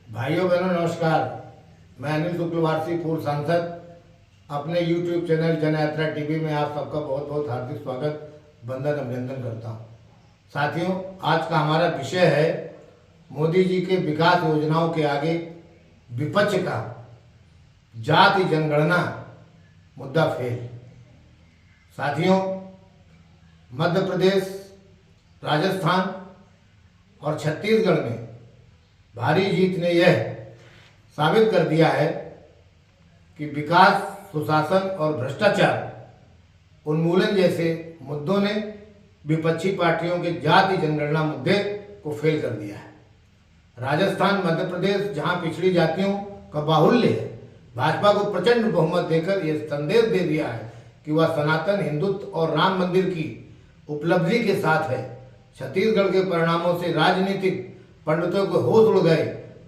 भाइयों बहनों नमस्कार। मैं अनिल शुक्रवासी पूर्व सांसद अपने YouTube चैनल जनयात्रा टीवी में आप सबका बहुत बहुत हार्दिक स्वागत वंदन अभिनंदन करता हूं। साथियों, आज का हमारा विषय है मोदी जी के विकास योजनाओं के आगे विपक्ष का जाति जनगणना मुद्दा फेल। साथियों, मध्य प्रदेश, राजस्थान और छत्तीसगढ़ में भारी जीत ने यह साबित कर दिया है कि विकास, सुशासन और भ्रष्टाचार उन्मूलन जैसे मुद्दों ने विपक्षी पार्टियों के जाति जनगणना मुद्दे को फेल कर दिया है। राजस्थान, मध्य प्रदेश, जहां पिछड़ी जातियों का बाहुल्य है, भाजपा को प्रचंड बहुमत देकर यह संदेश दे दिया है कि वह सनातन हिंदुत्व और राम मंदिर की उपलब्धि के साथ है। छत्तीसगढ़ के परिणामों से राजनीतिक पंडितों के होश उड़ गए,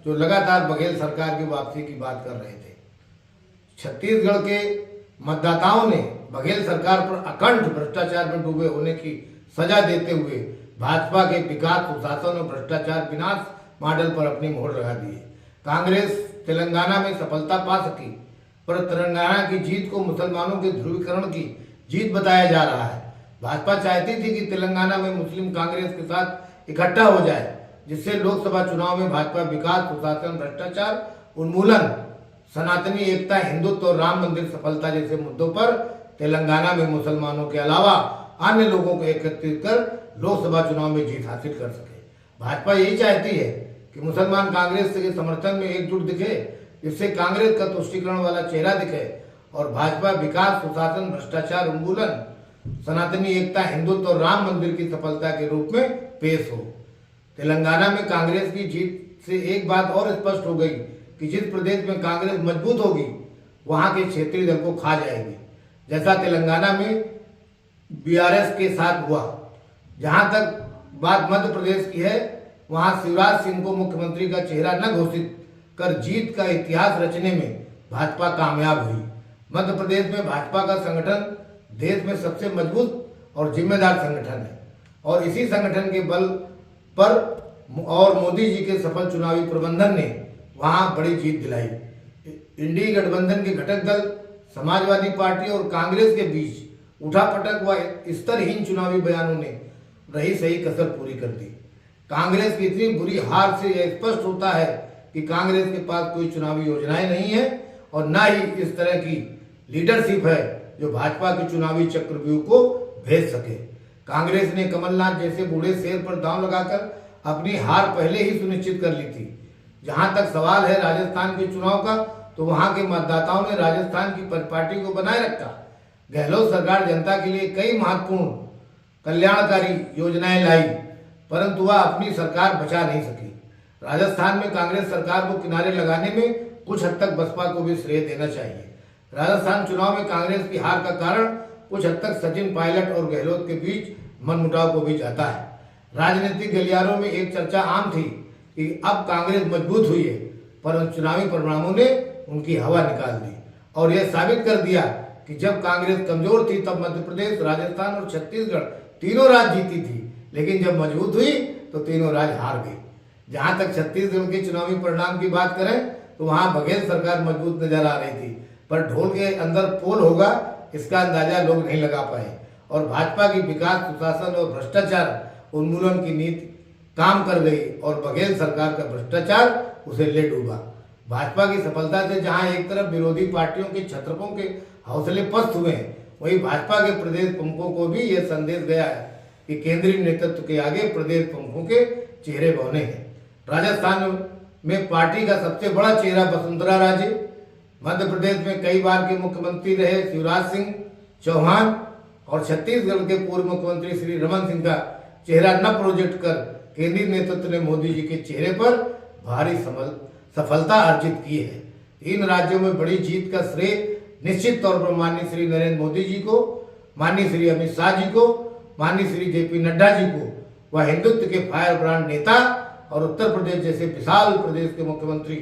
जो लगातार बघेल सरकार की वापसी की बात कर रहे थे। छत्तीसगढ़ के मतदाताओं ने बघेल सरकार पर अखंड भ्रष्टाचार में डूबे होने की सजा देते हुए भाजपा के विकास, सुशासन और भ्रष्टाचार विनाश मॉडल पर अपनी मोहर लगा दी है। कांग्रेस तेलंगाना में सफलता पा सकी, पर तेलंगाना की जीत को मुसलमानों के ध्रुवीकरण की जीत बताया जा रहा है। भाजपा चाहती थी कि तेलंगाना में मुस्लिम कांग्रेस के साथ इकट्ठा हो जाए, जिससे लोकसभा चुनाव में भाजपा विकास, सुशासन, भ्रष्टाचार उन्मूलन, सनातनी एकता, हिंदुत्व और राम मंदिर सफलता जैसे मुद्दों पर तेलंगाना में मुसलमानों के अलावा अन्य लोगों को एकत्रित कर लोकसभा चुनाव में जीत हासिल कर सके। भाजपा यही चाहती है कि मुसलमान कांग्रेस के समर्थन में एकजुट दिखे, जिससे कांग्रेस का तुष्टीकरण वाला चेहरा दिखे और भाजपा विकास, सुशासन, भ्रष्टाचार उन्मूलन, सनातनी एकता, हिंदुत्व और राम मंदिर की सफलता के रूप में पेश हो। तेलंगाना में कांग्रेस की जीत से एक बात और स्पष्ट हो गई कि जिस प्रदेश में कांग्रेस मजबूत होगी, वहां के क्षेत्रीय दल को खा जाएगी, जैसा तेलंगाना में बीआरएस के साथ हुआ। जहां तक बात मध्य प्रदेश की है, वहां शिवराज सिंह को मुख्यमंत्री का चेहरा न घोषित कर जीत का इतिहास रचने में भाजपा कामयाब हुई। मध्य प्रदेश में भाजपा का संगठन देश में सबसे मजबूत और जिम्मेदार संगठन है और इसी संगठन के बल पर और मोदी जी के सफल चुनावी प्रबंधन ने वहां बड़ी जीत दिलाई। इंडी गठबंधन के घटक दल समाजवादी पार्टी और कांग्रेस के बीच उठापटक व स्तरहीन चुनावी बयानों ने रही सही कसर पूरी कर दी। कांग्रेस की इतनी बुरी हार से यह स्पष्ट होता है कि कांग्रेस के पास कोई चुनावी योजनाएं नहीं है और न ही इस तरह की लीडरशिप है जो भाजपा के चुनावी चक्रव्यूह को भेज सके। कांग्रेस ने कमलनाथ जैसे बूढ़े शेर पर दांव लगाकर अपनी हार पहले ही सुनिश्चित कर ली थी। जहां तक सवाल है राजस्थान के चुनाव का, तो वहां के मतदाताओं ने राजस्थान की पार्टी को बनाए रखा। गहलोत सरकार जनता के लिए कई महत्वपूर्ण कल्याणकारी योजनाएं लाई, परंतु वह अपनी सरकार बचा नहीं सकी। राजस्थान में कांग्रेस सरकार को किनारे लगाने में कुछ हद तक बसपा को भी श्रेय देना चाहिए। राजस्थान चुनाव में कांग्रेस की हार का कारण कुछ हद तक सचिन पायलट और गहलोत के बीच मनमुटाव को भी जाता है। राजनीतिक गलियारों में एक चर्चा आम थी कि अब कांग्रेस मजबूत हुई है, पर चुनावी परिणामों ने उनकी हवा निकाल दी और यह साबित कर दिया कि जब कांग्रेस कमजोर थी तब मध्य प्रदेश, राजस्थान और छत्तीसगढ़ तीनों राज्य जीती थी, लेकिन जब मजबूत हुई तो तीनों राज्य हार गई। जहां तक छत्तीसगढ़ के चुनावी परिणाम की बात करें तो वहां बघेल सरकार मजबूत नजर आ रही थी, पर ढोल के अंदर पोल होगा इसका अंदाजा लोग नहीं लगा पाए और भाजपा की विकास, सुशासन और भ्रष्टाचार उन्मूलन की नीति काम कर गई और बघेल सरकार का भ्रष्टाचार उसे ले डूबा। भाजपा की सफलता से जहां एक तरफ विरोधी पार्टियों के छत्रपों के हौसले पस्त हुए, वहीं भाजपा के प्रदेश प्रमुखों को भी यह संदेश गया है कि केंद्रीय नेतृत्व के आगे प्रदेश प्रमुखों के चेहरे बौने हैं। राजस्थान में पार्टी का सबसे बड़ा चेहरा वसुंधरा राजे, मध्य प्रदेश में कई बार के मुख्यमंत्री रहे शिवराज सिंह चौहान और छत्तीसगढ़ के पूर्व मुख्यमंत्री श्री रमन सिंह का चेहरा न प्रोजेक्ट कर केंद्रीय नेतृत्व ने मोदी जी के चेहरे पर भारी सफलता अर्जित की है। इन राज्यों में बड़ी जीत का श्रेय निश्चित तौर पर माननीय श्री नरेंद्र मोदी जी को, माननीय श्री अमित शाह जी को, माननीय श्री जेपी नड्डा जी को व हिंदुत्व के फायर ब्रांड नेता और उत्तर प्रदेश जैसे विशाल प्रदेश के मुख्यमंत्री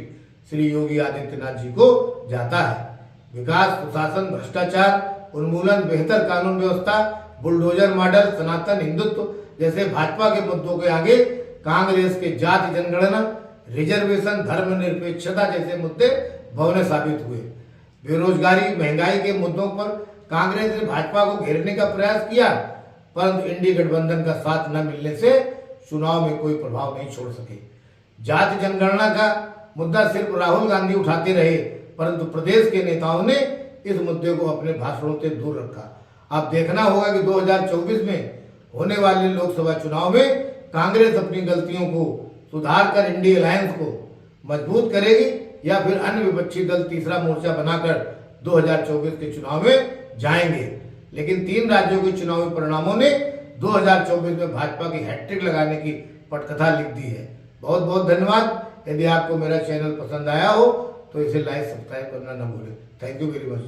श्री योगी आदित्यनाथ जी को जाता है। विकास, सुशासन, भ्रष्टाचार उन्मूलन, बेहतर कानून व्यवस्था, बुलडोजर मॉडल, सनातन हिंदुत्व जैसे भाजपा के मुद्दों के आगे कांग्रेस के जाति जनगणना, रिजर्वेशन, धर्मनिरपेक्षता जैसे मुद्दे बहुने साबित हुए। बेरोजगारी, महंगाई के मुद्दों पर कांग्रेस ने भाजपा को घेरने का प्रयास किया, परंतु इंडी गठबंधन का साथ न मिलने से चुनाव में कोई प्रभाव नहीं छोड़ सके। जाति जनगणना का मुद्दा सिर्फ राहुल गांधी उठाते रहे, परंतु प्रदेश के नेताओं ने इस मुद्दे को अपने भाषणों से दूर रखा। अब देखना होगा कि 2024 में होने वाले लोकसभा चुनाव में कांग्रेस अपनी गलतियों को सुधार कर इंडी अलायंस को मजबूत करेगी या फिर अन्य विपक्षी दल तीसरा मोर्चा बनाकर 2024 के चुनाव में जाएंगे। लेकिन 3 राज्यों के चुनावी परिणामों ने 2024 में भाजपा की हैट्रिक लगाने की पटकथा लिख दी है। बहुत बहुत धन्यवाद। यदि आपको मेरा चैनल पसंद आया हो तो इसे लाइक, सब्सक्राइब करना न भूलें। Thank you very much.